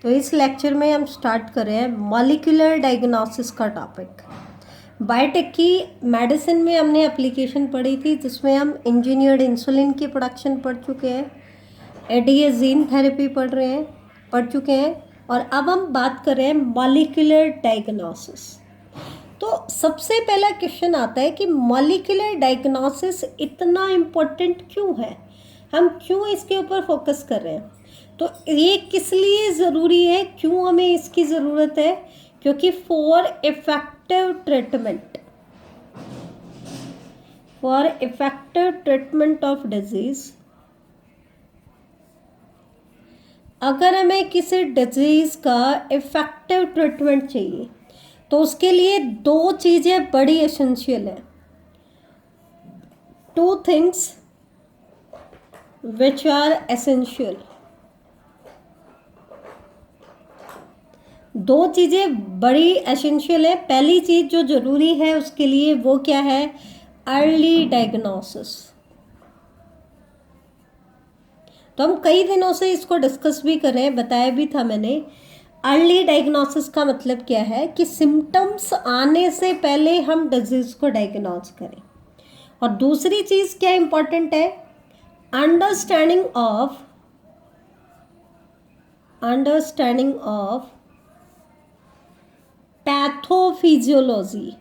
तो इस लेक्चर में हम स्टार्ट कर रहे हैं मॉलिक्यूलर डायग्नोसिस का टॉपिक। बायोटेक की मेडिसिन में हमने एप्लीकेशन पढ़ी थी जिसमें हम इंजीनियर्ड इंसुलिन की प्रोडक्शन पढ़ चुके हैं, एडीए जीन थेरेपी पढ़ चुके हैं और अब हम बात कर रहे हैं मॉलिक्यूलर डायग्नोसिस। तो सबसे पहला क्वेश्चन आता है कि मॉलिक्यूलर डायग्नोसिस इतना इम्पोर्टेंट क्यों है, हम क्यों इसके ऊपर फोकस कर रहे हैं। तो ये किस लिए ज़रूरी है, क्यों हमें इसकी ज़रूरत है, क्योंकि for effective treatment of disease, अगर हमें किसी डिजीज़ का इफेक्टिव ट्रीटमेंट चाहिए तो उसके लिए दो चीज़ें बड़ी एसेंशियल है। Two things which are essential, दो चीज़ें बड़ी एसेंशियल है। पहली चीज़ जो ज़रूरी है उसके लिए वो क्या है, अर्ली डायग्नोसिस। तो हम कई दिनों से इसको डिस्कस भी कर रहे हैं, बताया भी था मैंने। अर्ली डायग्नोसिस का मतलब क्या है कि सिम्टम्स आने से पहले हम डिजीज़ को डायग्नोज करें। और दूसरी चीज़ क्या इंपॉर्टेंट है, अंडरस्टैंडिंग ऑफ पैथोफिजियोलॉजी।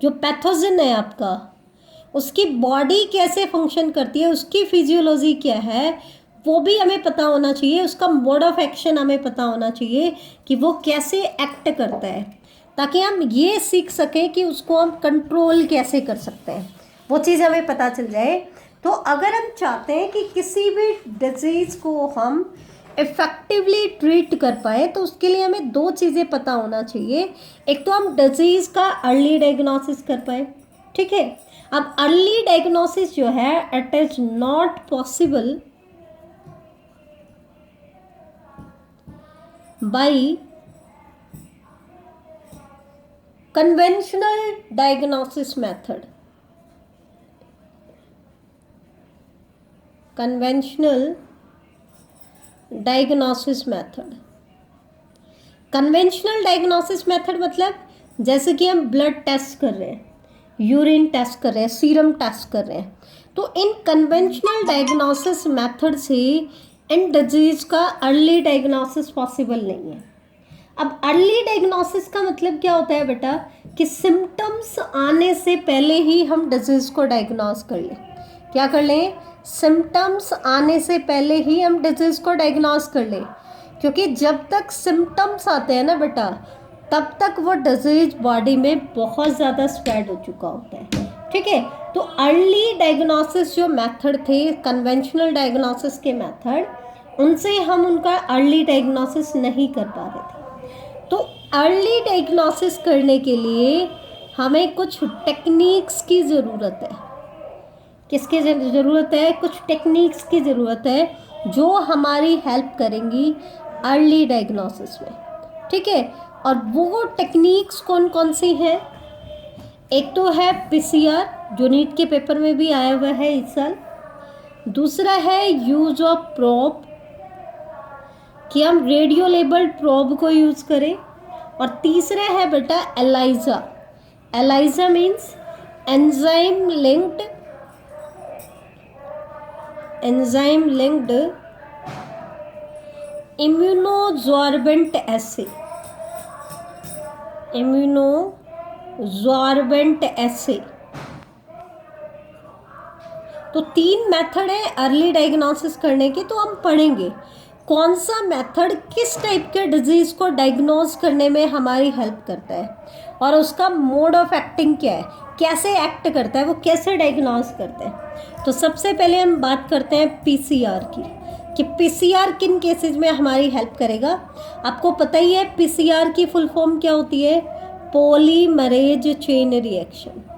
जो पैथोजन है आपका, उसकी बॉडी कैसे फंक्शन करती है, उसकी फिजियोलॉजी क्या है, वो भी हमें पता होना चाहिए। उसका मोड ऑफ एक्शन हमें पता होना चाहिए कि वो कैसे एक्ट करता है, ताकि हम ये सीख सकें कि उसको हम कंट्रोल कैसे कर सकते हैं, वो चीज़ हमें पता चल जाए। तो अगर हम चाहते हैं कि किसी भी डिजीज़ को हम इफ़ेक्टिवली ट्रीट कर पाए तो उसके लिए हमें दो चीज़ें पता होना चाहिए। एक तो हम डिजीज़ का अर्ली डायग्नोसिस कर पाए, ठीक है। अब अर्ली डायग्नोसिस जो है it is not possible by conventional diagnosis method. Conventional diagnosis method मतलब जैसे कि हम ब्लड टेस्ट कर रहे हैं, यूरिन टेस्ट कर रहे हैं, सीरम टेस्ट कर रहे हैं, तो इन कन्वेंशनल डायग्नोसिस मेथड से इन डिजीज़ का अर्ली डायग्नोसिस पॉसिबल नहीं है। अब अर्ली डायग्नोसिस का मतलब क्या होता है बेटा, कि सिम्टम्स आने से पहले ही हम डिजीज़ को डायग्नोस कर लें। क्या कर लें, सिम्टम्स आने से पहले ही हम डिजीज़ को डायग्नोस कर लें। क्योंकि जब तक सिम्टम्स आते हैं ना बेटा, तब तक वो डिजीज बॉडी में बहुत ज़्यादा स्प्रेड हो चुका होता है, ठीक है। तो अर्ली डायग्नोसिस जो मेथड थे, कन्वेंशनल डायग्नोसिस के मेथड, उनसे हम उनका अर्ली डायग्नोसिस नहीं कर पा रहे थे। तो अर्ली डायग्नोसिस करने के लिए हमें कुछ टेक्निक्स की ज़रूरत है। किसकी ज़रूरत है, कुछ टेक्निक्स की ज़रूरत है जो हमारी हेल्प करेंगी अर्ली डायग्नोसिस में, ठीक है। और वो टेक्निक्स कौन कौन सी हैं, एक तो है पीसीआर जो नीट के पेपर में भी आया हुआ है इस साल। दूसरा है यूज़ ऑफ प्रोब, कि हम रेडियो लेबल्ड प्रोब को यूज़ करें। और तीसरा है बेटा ELISA means enzyme linked immunosorbent एसे। तो तीन मेथड है अर्ली डायग्नोसिस करने के। तो हम पढ़ेंगे कौन सा मेथड किस टाइप के डिजीज़ को डायग्नोज करने में हमारी हेल्प करता है और उसका मोड ऑफ एक्टिंग क्या है, कैसे एक्ट करता है, वो कैसे डायग्नोज करते हैं। तो सबसे पहले हम बात करते हैं पीसीआर की, कि पीसीआर किन केसेस में हमारी हेल्प करेगा। आपको पता ही है पीसीआर की फुल फॉर्म क्या होती है, पॉलीमरेज चेन रिएक्शन।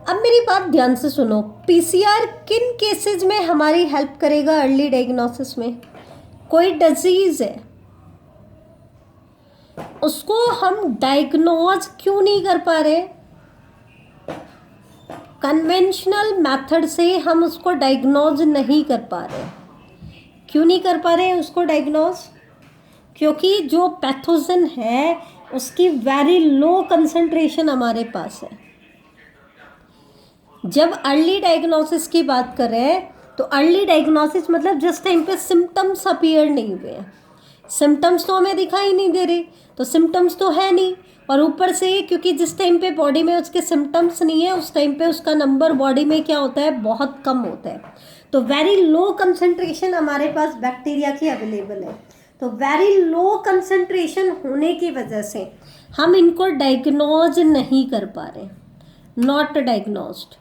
अब मेरी बात ध्यान से सुनो, पीसीआर किन केसेस में हमारी हेल्प करेगा अर्ली डायग्नोसिस में। कोई डिजीज है, उसको हम डायग्नोज क्यों नहीं कर पा रहे, कन्वेंशनल मेथड से हम उसको डायग्नोज नहीं कर पा रहे। क्यों नहीं कर पा रहे हैं उसको डायग्नोज? क्योंकि जो पैथोजन है उसकी वेरी लो कंसंट्रेशन हमारे पास है। जब अर्ली डायग्नोसिस की बात करें तो अर्ली डायग्नोसिस मतलब जिस टाइम पे सिम्टम्स अपीयर नहीं हुए हैं, सिम्टम्स तो हमें दिखाई नहीं दे रहे, तो सिम्टम्स तो है नहीं, और ऊपर से क्योंकि जिस टाइम पे बॉडी में उसके सिम्टम्स नहीं है उस टाइम पे उसका नंबर बॉडी में क्या होता है, बहुत कम होता है। तो वेरी लो कंसंट्रेशन हमारे पास बैक्टीरिया की अवेलेबल है। तो वेरी लो कंसंट्रेशन होने की वजह से हम इनको डायग्नोज नहीं कर पा रहे, नॉट डायग्नोज्ड।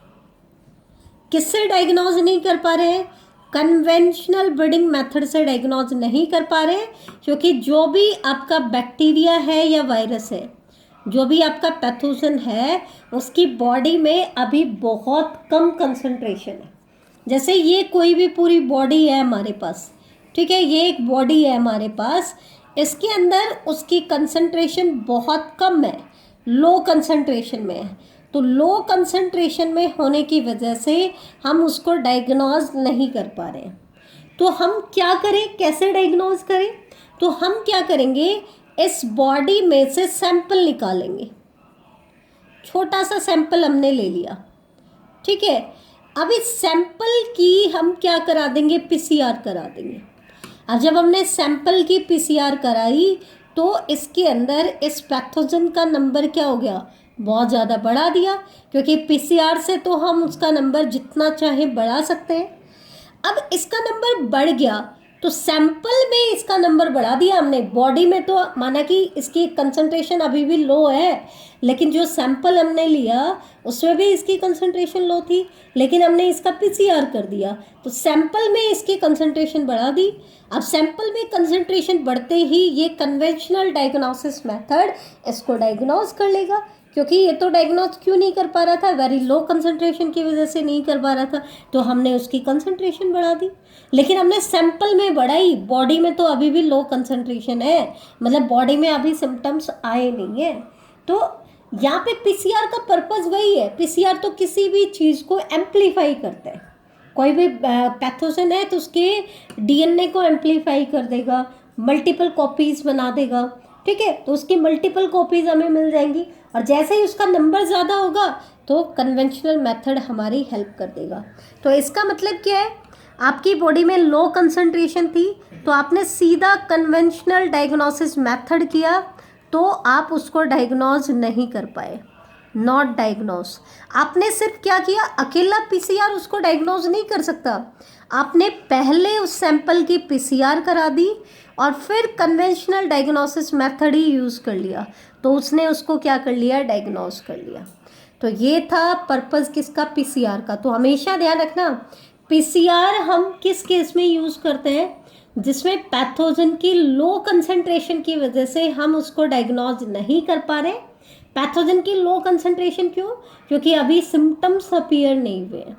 किससे डायग्नोज नहीं कर पा रहे हैं? कन्वेंशनल ब्रीडिंग मेथड से डायग्नोज नहीं कर पा रहे हैं, क्योंकि जो भी आपका बैक्टीरिया है या वायरस है, जो भी आपका पैथोजन है, उसकी बॉडी में अभी बहुत कम कंसंट्रेशन है। जैसे ये कोई भी पूरी बॉडी है हमारे पास, ठीक है, ये एक बॉडी है हमारे पास, इसके अंदर उसकी कंसंट्रेशन बहुत कम है, लो कंसंट्रेशन में है। तो लो कंसंट्रेशन में होने की वजह से हम उसको डायग्नोज नहीं कर पा रहे हैं। तो हम क्या करें, कैसे डायग्नोज करें? तो हम क्या करेंगे, इस बॉडी में से सैंपल निकालेंगे। छोटा सा सैंपल हमने ले लिया, ठीक है। अब इस सैंपल की हम क्या करा देंगे, पीसीआर करा देंगे। अब जब हमने सैंपल की पीसीआर कराई तो इसके अंदर इस पैथोजन का नंबर क्या हो गया, बहुत ज़्यादा बढ़ा दिया, क्योंकि पीसीआर से तो हम उसका नंबर जितना चाहे बढ़ा सकते हैं। अब इसका नंबर बढ़ गया तो सैंपल में इसका नंबर बढ़ा दिया हमने, बॉडी में तो माना कि इसकी कंसंट्रेशन अभी भी लो है, लेकिन जो सैंपल हमने लिया उसमें भी इसकी कंसंट्रेशन लो थी, लेकिन हमने इसका पीसीआर कर दिया तो सैंपल में इसकी कंसंट्रेशन बढ़ा दी। अब सैंपल में कंसंट्रेशन बढ़ते ही ये कन्वेंशनल डायग्नोसिस मेथड इसको डायग्नोज कर लेगा, क्योंकि ये तो डायग्नोज क्यों नहीं कर पा रहा था, वेरी लो कंसंट्रेशन की वजह से नहीं कर पा रहा था, तो हमने उसकी कंसंट्रेशन बढ़ा दी। लेकिन हमने सैंपल में बढ़ाई, बॉडी में तो अभी भी लो कंसंट्रेशन है, मतलब बॉडी में अभी सिम्टम्स आए नहीं है। तो यहाँ पे पीसीआर का पर्पस वही है, पीसीआर तो किसी भी चीज़ को एम्पलीफाई करता है। कोई भी पैथोजन है तो उसके डीएनए को एम्पलीफाई कर देगा, मल्टीपल कॉपीज बना देगा, ठीक है। तो उसकी मल्टीपल कॉपीज हमें मिल जाएंगी, और जैसे ही उसका नंबर ज़्यादा होगा तो कन्वेंशनल मेथड हमारी हेल्प कर देगा। तो इसका मतलब क्या है, आपकी बॉडी में लो कंसंट्रेशन थी तो आपने सीधा कन्वेंशनल डायग्नोसिस मेथड किया तो आप उसको डायग्नोज नहीं कर पाए, नॉट डायग्नोज। आपने सिर्फ क्या किया, अकेला पीसीआर उसको डायग्नोज नहीं कर सकता, आपने पहले उस सैंपल की पीसीआर करा दी और फिर कन्वेंशनल डायग्नोसिस मेथड ही यूज़ कर लिया, तो उसने उसको क्या कर लिया, डायग्नोज कर लिया। तो ये था पर्पस किसका, पीसीआर का। तो हमेशा ध्यान रखना, पीसीआर हम किस केस में यूज़ करते हैं, जिसमें पैथोजन की लो कंसंट्रेशन की वजह से हम उसको डायग्नोज नहीं कर पा रहे। पैथोजन की लो कंसंट्रेशन क्यों, क्योंकि अभी सिम्टम्स अपीयर नहीं हुए हैं,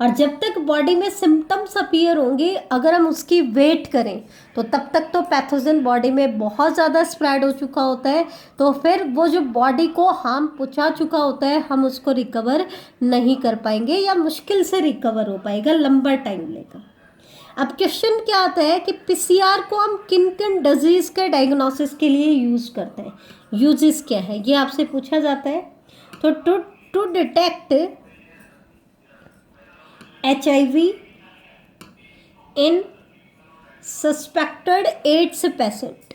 और जब तक बॉडी में सिम्टम्स अपीयर होंगे अगर हम उसकी वेट करें तो तब तक तो पैथोजन बॉडी में बहुत ज़्यादा स्प्रेड हो चुका होता है, तो फिर वो जो बॉडी को हार्म पहुंचा चुका होता है हम उसको रिकवर नहीं कर पाएंगे, या मुश्किल से रिकवर हो पाएगा, लंबा टाइम लेगा। अब क्वेश्चन क्या आता है कि पीसीआर को हम किन किन डिजीज के डायग्नोसिस के लिए यूज़ करते हैं, यूजेस क्या है, ये आपसे पूछा जाता है। तो to detect HIV in suspected AIDS patient.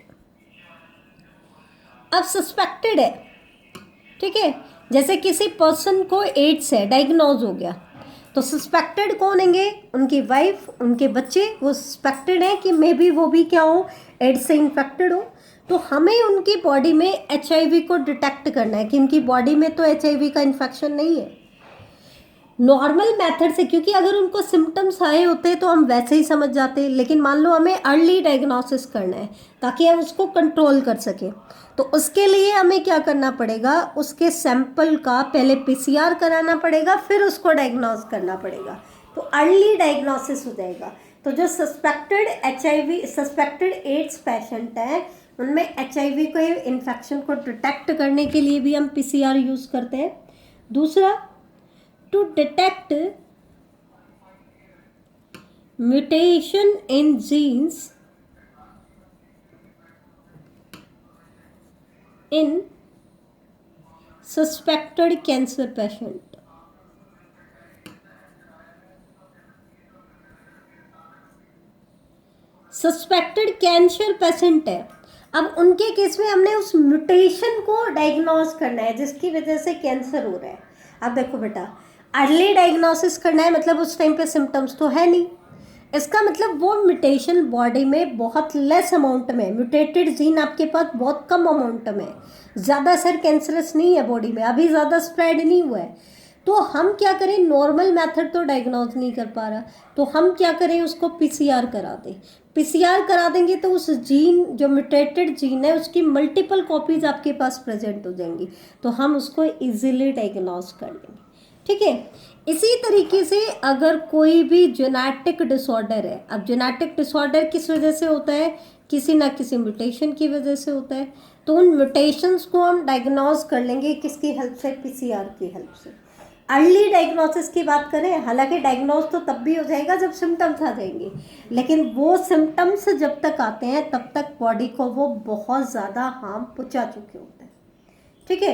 अब सस्पेक्टेड है, ठीक है, जैसे किसी पर्सन को एड्स है, डायग्नोज हो गया, तो सस्पेक्टेड कौन होंगे, उनकी वाइफ, उनके बच्चे, वो सस्पेक्टेड है कि मे बी वो भी क्या हो, एड्स से इन्फेक्टेड हो। तो हमें उनकी बॉडी में HIV को डिटेक्ट करना है कि उनकी बॉडी में तो HIV का इन्फेक्शन नहीं है, नॉर्मल मेथड से, क्योंकि अगर उनको सिम्टम्स आए होते तो हम वैसे ही समझ जाते, लेकिन मान लो हमें अर्ली डायग्नोसिस करना है ताकि हम उसको कंट्रोल कर सकें, तो उसके लिए हमें क्या करना पड़ेगा, उसके सैंपल का पहले पीसीआर कराना पड़ेगा, फिर उसको डायग्नोज करना पड़ेगा, तो अर्ली डायग्नोसिस हो जाएगा। तो जो सस्पेक्टेड एड्स पेशेंट है उनमें HIV के इन्फेक्शन को डिटेक्ट करने के लिए भी हम पीसीआर यूज़ करते हैं। दूसरा, to detect mutation in genes in suspected cancer patient. Suspected cancer patient है, अब उनके केस में हमने उस म्यूटेशन को डायग्नोज करना है जिसकी वजह से कैंसर हो रहा है। अब देखो बेटा, अर्ली डायग्नोसिस करना है मतलब उस टाइम पे सिम्टम्स तो है नहीं, इसका मतलब वो म्यूटेशन बॉडी में बहुत लेस अमाउंट में, म्यूटेटेड जीन आपके पास बहुत कम अमाउंट में, ज़्यादा असर कैंसरस नहीं है बॉडी में, अभी ज़्यादा स्प्रेड नहीं हुआ है। तो हम क्या करें, नॉर्मल मेथड तो डायग्नोज नहीं कर पा रहा, तो हम क्या करें, उसको पीसीआर करा दें। पीसीआर करा देंगे तो उस जीन, जो म्यूटेटेड जीन है, उसकी मल्टीपल कॉपीज आपके पास प्रेजेंट हो जाएंगी, तो हम उसको इजीली डायग्नोज कर लेंगे। ठीक है, इसी तरीके से अगर कोई भी जेनेटिक डिसऑर्डर है, अब जेनेटिक डिसऑर्डर किस वजह से होता है, किसी ना किसी म्यूटेशन की वजह से होता है, तो उन म्यूटेशंस को हम डायग्नोज कर लेंगे किसकी हेल्प से, पीसीआर की हेल्प से। अर्ली डायग्नोसिस की बात करें, हालांकि डायग्नोज तो तब भी हो जाएगा जब सिम्टम्स आ जाएंगे, लेकिन वो सिम्टम्स जब तक आते हैं तब तक बॉडी को वो बहुत ज़्यादा हार्म पहुंचा चुके होते हैं। ठीक है,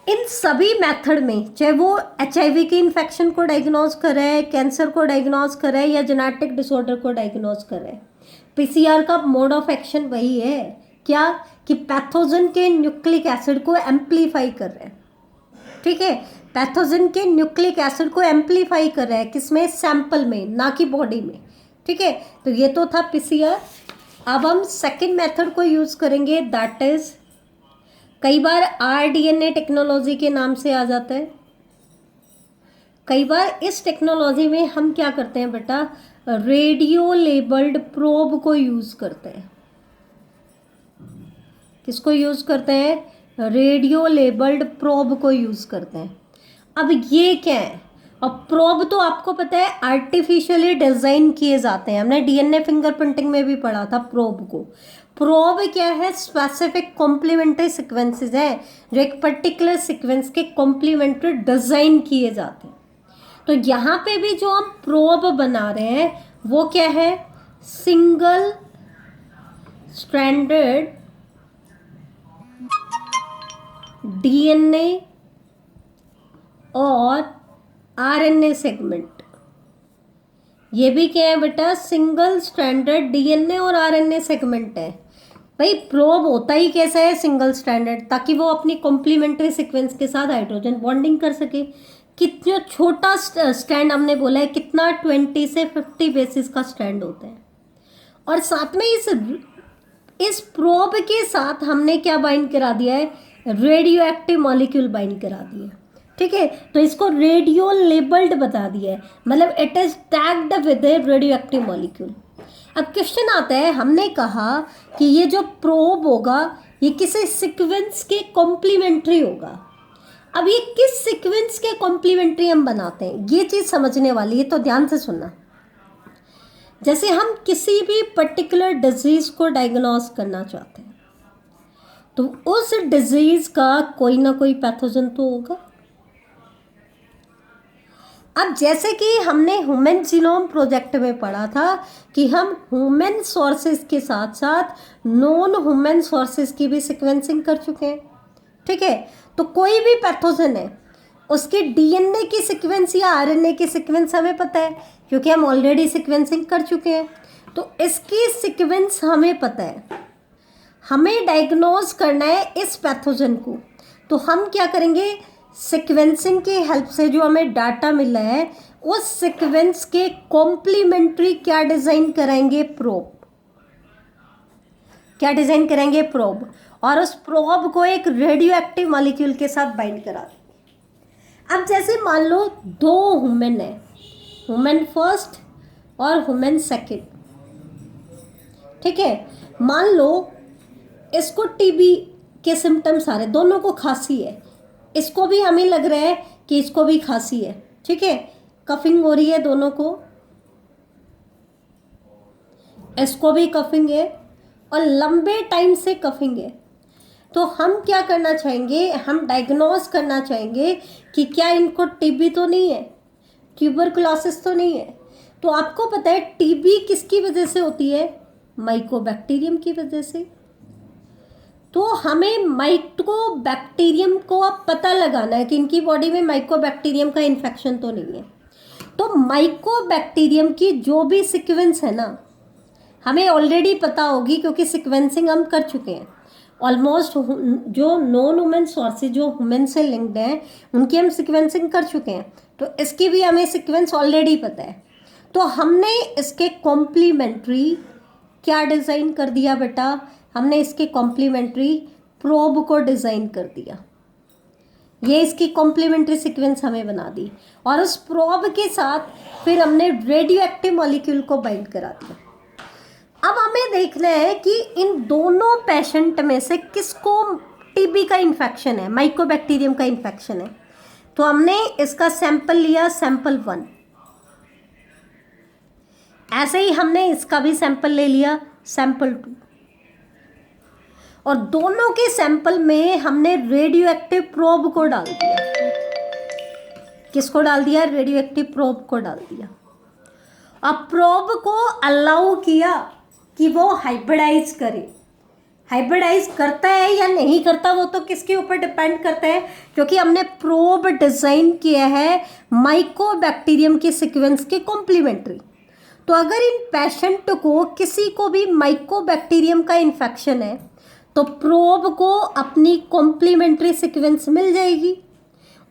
इन सभी मेथड में, चाहे वो HIV के इन्फेक्शन को डायग्नोज करे, कैंसर को डायग्नोज करे या जेनेटिक डिसऑर्डर को डायग्नोज करे, पीसीआर का मोड ऑफ एक्शन वही है, क्या कि पैथोजन के न्यूक्लिक एसिड को एम्प्लीफाई कर रहे हैं। ठीक है, पैथोजन के न्यूक्लिक एसिड को एम्प्लीफाई कर रहा है, किसमें, सैंपल में, ना कि बॉडी में। ठीक है, तो ये तो था पीसीआर। अब हम सेकंड मेथड को यूज करेंगे, दैट इज, कई बार rDNA टेक्नोलॉजी के नाम से आ जाता है। कई बार इस टेक्नोलॉजी में हम क्या करते हैं बेटा, रेडियो लेबल्ड प्रोब को यूज करते हैं। किसको यूज करते हैं, रेडियो लेबल्ड प्रोब को यूज करते हैं। अब ये क्या है, अब प्रोब तो आपको पता है आर्टिफिशियली डिजाइन किए जाते हैं, हमने डीएनए फिंगरप्रिंटिंग में भी पढ़ा था प्रोब को। प्रोब क्या है, स्पेसिफिक कॉम्प्लीमेंट्री सीक्वेंसेस है जो एक पर्टिकुलर सीक्वेंस के कॉम्प्लीमेंट्री डिजाइन किए जाते हैं। तो यहाँ पे भी जो हम प्रोब बना रहे हैं वो क्या है, सिंगल स्ट्रैंडेड डीएनए और आरएनए सेगमेंट। ये भी क्या है बेटा, सिंगल स्ट्रैंडेड डीएनए और आरएनए सेगमेंट है। भाई प्रोब होता ही कैसा है, सिंगल स्ट्रैंडेड, ताकि वो अपनी कॉम्प्लीमेंट्री सीक्वेंस के साथ हाइड्रोजन बॉन्डिंग कर सके। कितना छोटा स्ट्रैंड हमने बोला है, कितना, 20 से 50 बेसिस का स्ट्रैंड होता है। और साथ में इस प्रोब के साथ हमने क्या बाइंड करा दिया है, रेडियो एक्टिव मॉलिक्यूल बाइंड करा दिया है। ठीक है, तो इसको रेडियो लेबल्ड बता दिया है, मतलब it is tagged with A radio active molecule. अब क्वेश्चन आता है, हमने कहा कि ये जो प्रोब होगा ये किसी सीक्वेंस के कॉम्प्लीमेंट्री होगा। अब ये किस सीक्वेंस के कॉम्प्लीमेंट्री हम बनाते हैं, ये चीज समझने वाली है, तो ध्यान से सुनना। जैसे हम किसी भी पर्टिकुलर डिजीज को डायग्नोज करना चाहते हैं, तो उस डिजीज का कोई ना कोई पैथोजन तो होगा। अब जैसे कि हमने ह्यूमन जीनोम प्रोजेक्ट में पढ़ा था कि हम ह्यूमन सोर्सेज के साथ साथ नॉन ह्यूमन सोर्सेज की भी सीक्वेंसिंग कर चुके हैं। ठीक है, तो कोई भी पैथोजन है उसके डीएनए की सीक्वेंस या आरएनए की सीक्वेंस हमें पता है, क्योंकि हम ऑलरेडी सीक्वेंसिंग कर चुके हैं। तो इसकी सीक्वेंस हमें पता है, हमें डायग्नोज करना है इस पैथोजन को, तो हम क्या करेंगे, सीक्वेंसिंग की हेल्प से जो हमें डाटा मिला है उस सीक्वेंस के कॉम्प्लीमेंट्री क्या डिजाइन कराएंगे, प्रोब। क्या डिजाइन करेंगे, प्रोब, और उस प्रोब को एक रेडियो एक्टिव मॉलिक्यूल के साथ बाइंड करा देंगे। अब जैसे मान लो दो ह्यूमन है, ह्यूमन फर्स्ट और ह्यूमन सेकेंड। ठीक है, मान लो इसको टीबी के सिम्टम्स आ रहे, दोनों को खांसी है, इसको भी हमें लग रहा है कि इसको भी खांसी है। ठीक है, कफिंग हो रही है दोनों को, इसको भी कफिंग है और लंबे टाइम से कफिंग है। तो हम क्या करना चाहेंगे, हम डायग्नोज करना चाहेंगे कि क्या इनको टीबी तो नहीं है, ट्यूबरकुलोसिस तो नहीं है। तो आपको पता है टीबी किसकी वजह से होती है, माइकोबैक्टीरियम की वजह से। तो हमें माइकोबैक्टीरियम को अब पता लगाना है कि इनकी बॉडी में माइकोबैक्टीरियम का इन्फेक्शन तो नहीं है। तो माइकोबैक्टीरियम की जो भी सीक्वेंस है ना, हमें ऑलरेडी पता होगी क्योंकि सीक्वेंसिंग हम कर चुके हैं। ऑलमोस्ट जो नॉन ह्यूमन सोर्सेज जो ह्यूमन से लिंक्ड हैं उनकी हम सीक्वेंसिंग कर चुके हैं, तो इसकी भी हमें सीक्वेंस ऑलरेडी पता है। तो हमने इसके कॉम्प्लीमेंट्री क्या डिज़ाइन कर दिया बेटा, हमने इसके कॉम्प्लीमेंट्री प्रोब को डिज़ाइन कर दिया। ये इसकी कॉम्प्लीमेंट्री सीक्वेंस हमें बना दी और उस प्रोब के साथ फिर हमने रेडियो एक्टिव मॉलिक्यूल को बाइंड करा दिया। अब हमें देखना है कि इन दोनों पेशेंट में से किसको टीबी का इन्फेक्शन है, माइकोबैक्टीरियम का इन्फेक्शन है। तो हमने इसका सैंपल लिया, सैंपल 1। ऐसे ही हमने इसका भी सैंपल ले लिया, सैंपल 2। और दोनों के सैंपल में हमने रेडियो एक्टिव प्रोब को डाल दिया। किसको डाल दिया, रेडियो एक्टिव प्रोब को डाल दिया। अब प्रोब को अलाउ किया कि वो हाइब्रिडाइज करे। हाइब्रिडाइज करता है या नहीं करता वो तो किसके ऊपर डिपेंड करता है, क्योंकि हमने प्रोब डिज़ाइन किया है माइकोबैक्टीरियम के सीक्वेंस के कॉम्प्लीमेंट्री। तो अगर इन पेशेंट को किसी को भी माइकोबैक्टीरियम का इन्फेक्शन है तो प्रोब को अपनी कॉम्प्लीमेंट्री सीक्वेंस मिल जाएगी,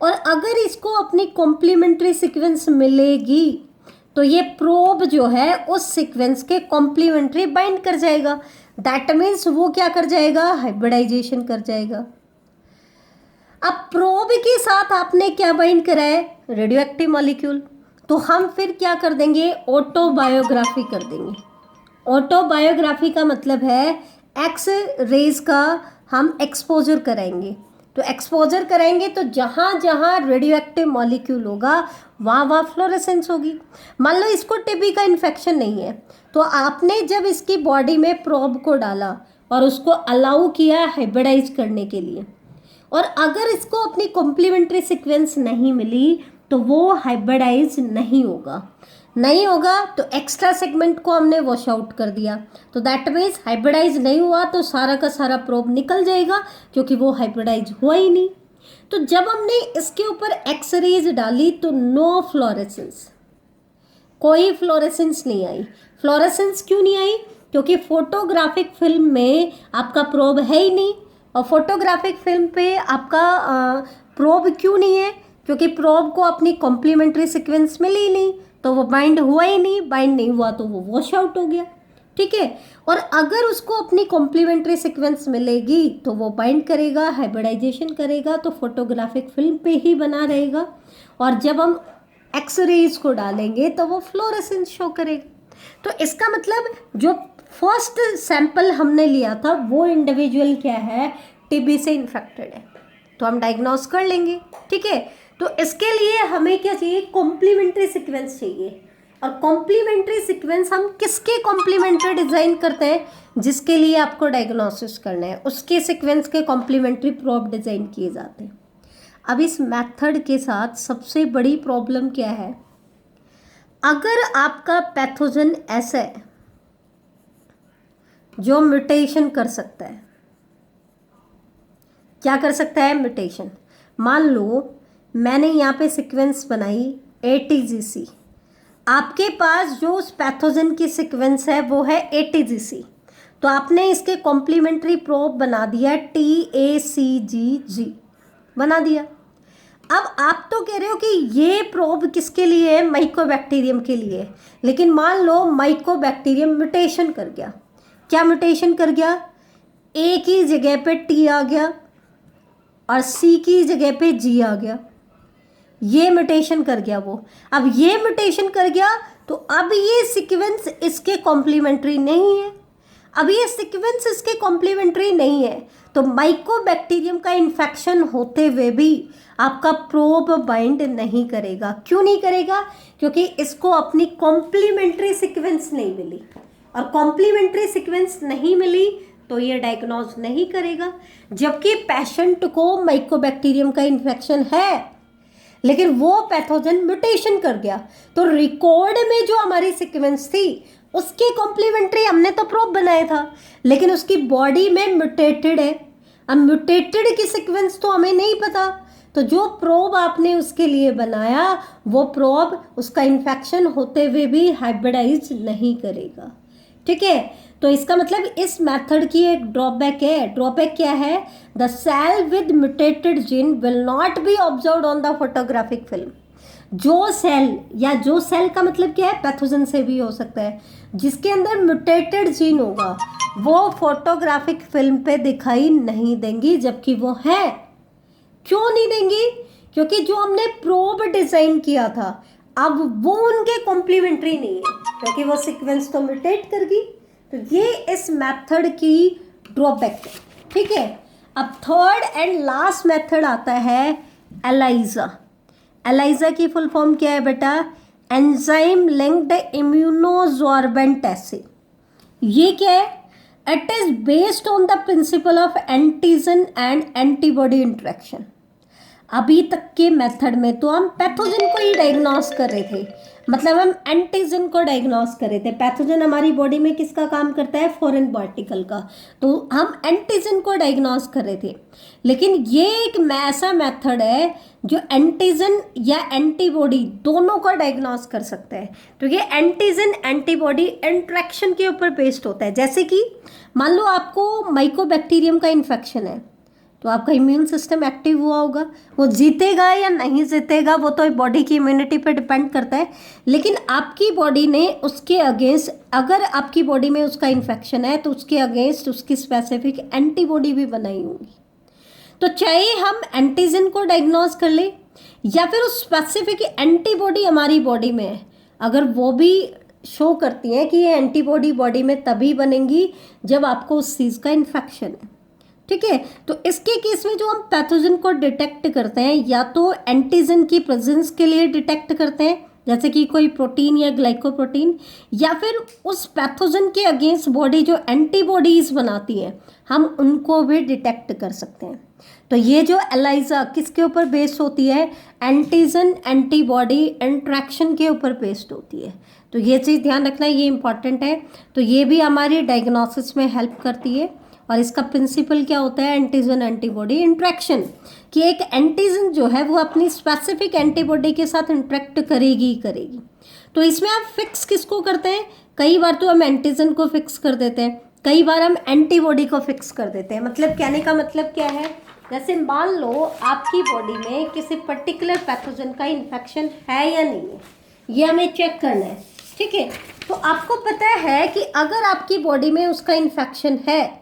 और अगर इसको अपनी कॉम्प्लीमेंट्री सीक्वेंस मिलेगी तो ये प्रोब जो है उस सीक्वेंस के कॉम्प्लीमेंट्री बाइंड कर जाएगा। दैट मीन्स वो क्या कर जाएगा, हाइब्रिडाइजेशन कर जाएगा। अब प्रोब के साथ आपने क्या बाइंड करा है, रेडियो एक्टिव मॉलिक्यूल। तो हम फिर क्या कर देंगे, ऑटोबायोग्राफी कर देंगे। ऑटोबायोग्राफी का मतलब है एक्स रेज का हम एक्सपोजर कराएंगे। तो एक्सपोजर कराएंगे तो जहाँ जहाँ रेडियो एक्टिव मॉलिक्यूल होगा वहाँ वहाँ फ्लोरेसेंस होगी। मान लो इसको टीबी का इन्फेक्शन नहीं है, तो आपने जब इसकी बॉडी में प्रोब को डाला और उसको अलाउ किया हाइब्रिडाइज करने के लिए, और अगर इसको अपनी कॉम्प्लीमेंट्री सीक्वेंस नहीं मिली तो वो हाइब्रिडाइज नहीं होगा। तो एक्स्ट्रा सेगमेंट को हमने वॉश आउट कर दिया, तो दैट मीन्स हाइब्रिडाइज नहीं हुआ तो सारा का सारा प्रोब निकल जाएगा क्योंकि वो हाइब्रिडाइज हुआ ही नहीं। तो जब हमने इसके ऊपर एक्स रेज डाली तो नो फ्लोरेसेंस, कोई फ्लोरेसेंस नहीं आई। फ्लोरेसेंस क्यों नहीं आई, क्योंकि फोटोग्राफिक फिल्म में आपका प्रोब है ही नहीं। और फोटोग्राफिक फिल्म पे आपका प्रोब क्यों नहीं है, क्योंकि प्रोब को अपनी कॉम्प्लीमेंट्री सीक्वेंस मिली ही नहीं, तो वो बाइंड हुआ ही नहीं। बाइंड नहीं हुआ तो वो वॉश आउट हो गया, ठीक है। और अगर उसको अपनी कॉम्प्लीमेंट्री सीक्वेंस मिलेगी तो वो बाइंड करेगा, हाइब्रिडाइजेशन करेगा, तो फोटोग्राफिक फिल्म पे ही बना रहेगा। और जब हम एक्स रेज को डालेंगे तो वो फ्लोरेसेंस शो करेगा। तो इसका मतलब जो फर्स्ट सैंपल हमने लिया था वो इंडिविजुअल क्या है, टीबी से इन्फेक्टेड है, तो हम डायग्नोस कर लेंगे, ठीक है। तो इसके लिए हमें क्या चाहिए, कॉम्प्लीमेंट्री सीक्वेंस चाहिए। और कॉम्प्लीमेंट्री सीक्वेंस हम किसके कॉम्प्लीमेंट्री डिज़ाइन करते हैं, जिसके लिए आपको डायग्नोसिस करना है उसके सीक्वेंस के कॉम्प्लीमेंट्री प्रोब डिज़ाइन किए जाते हैं। अब इस मेथड के साथ सबसे बड़ी प्रॉब्लम क्या है, अगर आपका पैथोजन ऐसा है जो म्यूटेशन कर सकता है, क्या कर सकता है, म्यूटेशन। मान लो मैंने यहाँ पे सीक्वेंस बनाई ATGC, आपके पास जो उस पैथोजन की सीक्वेंस है वो है ATGC, तो आपने इसके कॉम्प्लीमेंट्री प्रोब बना दिया TACGG बना दिया। अब आप तो कह रहे हो कि ये प्रोब किसके लिए है, माइकोबैक्टीरियम के लिए। लेकिन मान लो माइकोबैक्टीरियम म्यूटेशन कर गया, क्या म्यूटेशन कर गया, A की जगह पे T आ गया और C की जगह पे G आ गया, ये म्यूटेशन कर गया वो। अब ये म्यूटेशन कर गया तो अब ये सीक्वेंस इसके कॉम्प्लीमेंट्री नहीं है। अब ये सीक्वेंस इसके कॉम्प्लीमेंट्री नहीं है तो माइकोबैक्टीरियम का इन्फेक्शन होते हुए भी आपका प्रोब बाइंड नहीं करेगा। क्यों नहीं करेगा, क्योंकि इसको अपनी कॉम्प्लीमेंट्री सीक्वेंस नहीं मिली, और कॉम्प्लीमेंट्री सीक्वेंस नहीं मिली तो ये डायग्नोज नहीं करेगा, जबकि पेशेंट को माइकोबैक्टीरियम का इन्फेक्शन है लेकिन वो पैथोजन म्यूटेशन कर गया, तो रिकॉर्ड में जो हमारी सीक्वेंस थी उसके कॉम्प्लीमेंट्री हमने तो प्रोब बनाया था, लेकिन उसकी बॉडी में म्यूटेटेड है। अब म्यूटेटेड की सीक्वेंस तो हमें नहीं पता, तो जो प्रोब आपने उसके लिए बनाया वो प्रोब उसका इन्फेक्शन होते हुए भी हाइब्रिडाइज नहीं करेगा। ठीक है, तो इसका मतलब इस मेथड की एक ड्रॉबैक है। ड्रॉबैक क्या है? The cell with mutated gene will not be observed on the photographic film. जो सेल, या जो सेल का मतलब क्या है, पैथोजन से भी हो सकता है, जिसके अंदर म्यूटेटेड जीन होगा वो फोटोग्राफिक फिल्म पे दिखाई नहीं देंगी, जबकि वो है। क्यों नहीं देंगी? क्योंकि जो हमने प्रोब डिजाइन किया था अब वो उनके कॉम्प्लीमेंट्री नहीं है, क्योंकि वो सीक्वेंस तो म्यूटेट कर गई। तो ये इस मेथड की ड्रॉबैक है। ठीक है, अब थर्ड एंड लास्ट मेथड आता है एलाइजा। एलाइजा की फुल फॉर्म क्या है बेटा? एंजाइम लिंक्ड इम्यूनोसॉर्बेंट एसे। ये क्या है? It is based on the principle of antigen and antibody interaction. अभी तक के मेथड में तो हम पैथोजन को ही डायग्नोस कर रहे थे, मतलब हम एंटीजन को डायग्नोस कर रहे थे। पैथोजन हमारी बॉडी में किसका काम करता है? फॉरेन पार्टिकल का, तो हम एंटीजन को डायग्नोस कर रहे थे। लेकिन ये एक ऐसा मेथड है जो एंटीजन या एंटीबॉडी दोनों को डायग्नोस कर सकता है। तो ये एंटीजन एंटीबॉडी इंट्रैक्शन के ऊपर बेस्ड होता है। जैसे कि मान लो आपको माइकोबैक्टीरियम का इन्फेक्शन है, तो आपका इम्यून सिस्टम एक्टिव हुआ होगा, वो जीतेगा या नहीं जीतेगा वो तो बॉडी की इम्यूनिटी पे डिपेंड करता है। लेकिन आपकी बॉडी ने उसके अगेंस्ट, अगर आपकी बॉडी में उसका इन्फेक्शन है तो उसके अगेंस्ट उसकी स्पेसिफिक एंटीबॉडी भी बनाई होगी। तो चाहे हम एंटीजन को डायग्नोज कर ले या फिर उस स्पेसिफिक एंटीबॉडी हमारी बॉडी में है, अगर वो भी शो करती हैं कि ये एंटीबॉडी बॉडी में तभी बनेंगी जब आपको उस चीज़ का इन्फेक्शन है। ठीक है, तो इसके केस में जो हम पैथोजन को डिटेक्ट करते हैं या तो एंटीजन की प्रेजेंस के लिए डिटेक्ट करते हैं, जैसे कि कोई प्रोटीन या ग्लाइकोप्रोटीन, या फिर उस पैथोजन के अगेंस्ट बॉडी जो एंटीबॉडीज बनाती हैं हम उनको भी डिटेक्ट कर सकते हैं। तो ये जो एलाइजा किसके ऊपर बेस्ड होती है? एंटीजन एंटीबॉडी इंट्रैक्शन के ऊपर बेस्ड होती है। तो ये चीज़ ध्यान रखना, ये इंपॉर्टेंट है। तो ये भी हमारी डायग्नोसिस में हेल्प करती है। और इसका प्रिंसिपल क्या होता है? एंटीजन एंटीबॉडी इंट्रैक्शन, कि एक एंटीजन जो है वो अपनी स्पेसिफिक एंटीबॉडी के साथ इंट्रैक्ट करेगी ही करेगी। तो इसमें आप फिक्स किसको करते हैं? कई बार तो हम एंटीजन को फिक्स कर देते हैं, कई बार हम एंटीबॉडी को फिक्स कर देते हैं। मतलब कहने का मतलब क्या है? जैसे मान लो आपकी बॉडी में किसी पर्टिकुलर पैथोजन का इन्फेक्शन है या नहीं है, ये हमें चेक करना है। ठीक है, तो आपको पता है कि अगर आपकी बॉडी में उसका इन्फेक्शन है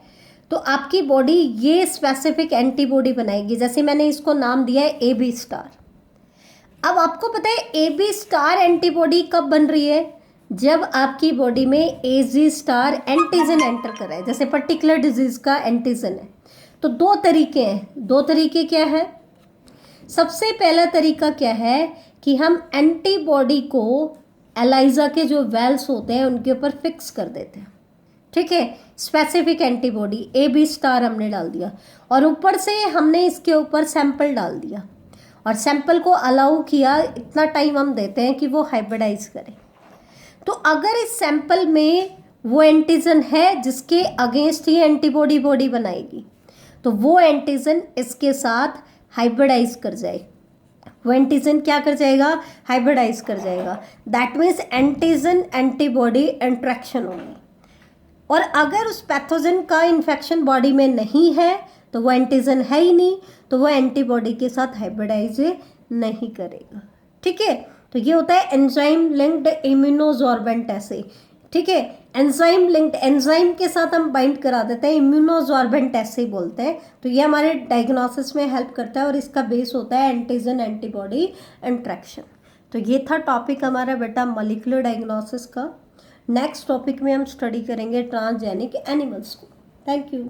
तो आपकी बॉडी ये स्पेसिफिक एंटीबॉडी बनाएगी। जैसे मैंने इसको नाम दिया है AB स्टार। अब आपको पता है AB स्टार एंटीबॉडी कब बन रही है? जब आपकी बॉडी में AG स्टार एंटीजन एंटर कर रहा है, जैसे पर्टिकुलर डिजीज का एंटीजन है। तो दो तरीके हैं। दो तरीके क्या है? सबसे पहला तरीका क्या है कि हम एंटीबॉडी को एलाइजा के जो वेल्स होते हैं उनके ऊपर फिक्स कर देते हैं। ठीक है, स्पेसिफिक एंटीबॉडी AB स्टार हमने डाल दिया और ऊपर से हमने इसके ऊपर सैंपल डाल दिया और सैंपल को अलाउ किया, इतना टाइम हम देते हैं कि वो हाइब्रिडाइज करे। तो अगर इस सैंपल में वो एंटीजन है जिसके अगेंस्ट ही एंटीबॉडी बॉडी बनाएगी, तो वो एंटीजन इसके साथ हाइब्रिडाइज कर जाए। वो एंटीजन क्या कर जाएगा? हाइब्रिडाइज कर जाएगा। That means antigen antibody interaction होगी। और अगर उस पैथोजन का इन्फेक्शन बॉडी में नहीं है तो वो एंटीजन है ही नहीं, तो वो एंटीबॉडी के साथ हाइब्रिडाइज नहीं करेगा। ठीक है, तो ये होता है एंजाइम लिंक्ड इम्यूनोसॉर्बेंट एसे। ठीक है, एंजाइम लिंक्ड, एंजाइम के साथ हम बाइंड करा देते हैं, इम्यूनोसॉर्बेंट एसे बोलते हैं। तो ये हमारे डायग्नोसिस में हेल्प करता है और इसका बेस होता है एंटीजन एंटीबॉडी इंट्रैक्शन। तो ये था टॉपिक हमारा बेटा मॉलिक्यूलर डायग्नोसिस का। नेक्स्ट टॉपिक में हम स्टडी करेंगे ट्रांसजेनिक एनिमल्स को। Thank you.